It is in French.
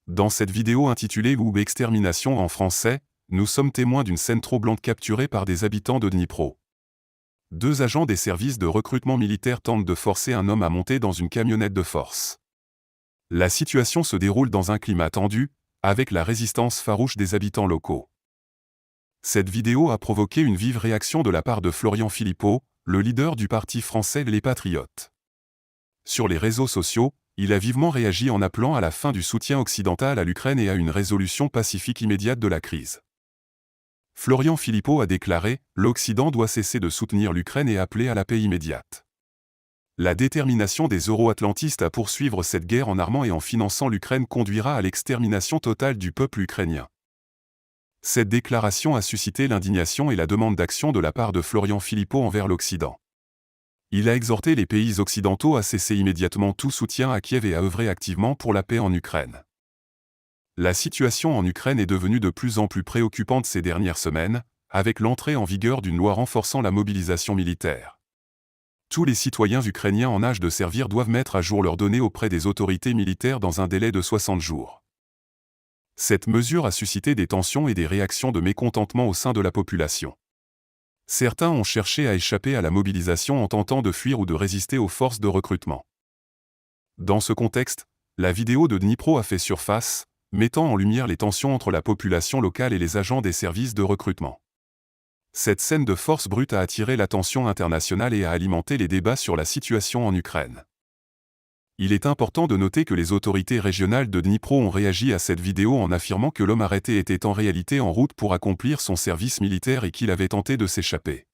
Dans cette vidéo intitulée ou Extermination en français, nous sommes témoins d'une scène troublante capturée par des habitants de Dnipro. Deux agents des services de recrutement militaire tentent de forcer un homme à monter dans une camionnette de force. La situation se déroule dans un climat tendu, avec la résistance farouche des habitants locaux. Cette vidéo a provoqué une vive réaction de la part de Florian Philippot, le leader du parti français Les Patriotes. Sur les réseaux sociaux, il a vivement réagi en appelant à la fin du soutien occidental à l'Ukraine et à une résolution pacifique immédiate de la crise. Florian Philippot a déclaré « L'Occident doit cesser de soutenir l'Ukraine et appeler à la paix immédiate. La détermination des euro-atlantistes à poursuivre cette guerre en armant et en finançant l'Ukraine conduira à l'extermination totale du peuple ukrainien. » Cette déclaration a suscité l'indignation et la demande d'action de la part de Florian Philippot envers l'Occident. Il a exhorté les pays occidentaux à cesser immédiatement tout soutien à Kiev et à œuvrer activement pour la paix en Ukraine. La situation en Ukraine est devenue de plus en plus préoccupante ces dernières semaines, avec l'entrée en vigueur d'une loi renforçant la mobilisation militaire. Tous les citoyens ukrainiens en âge de servir doivent mettre à jour leurs données auprès des autorités militaires dans un délai de 60 jours. Cette mesure a suscité des tensions et des réactions de mécontentement au sein de la population. Certains ont cherché à échapper à la mobilisation en tentant de fuir ou de résister aux forces de recrutement. Dans ce contexte, la vidéo de Dnipro a fait surface, mettant en lumière les tensions entre la population locale et les agents des services de recrutement. Cette scène de force brute a attiré l'attention internationale et a alimenté les débats sur la situation en Ukraine. Il est important de noter que les autorités régionales de Dnipro ont réagi à cette vidéo en affirmant que l'homme arrêté était en réalité en route pour accomplir son service militaire et qu'il avait tenté de s'échapper.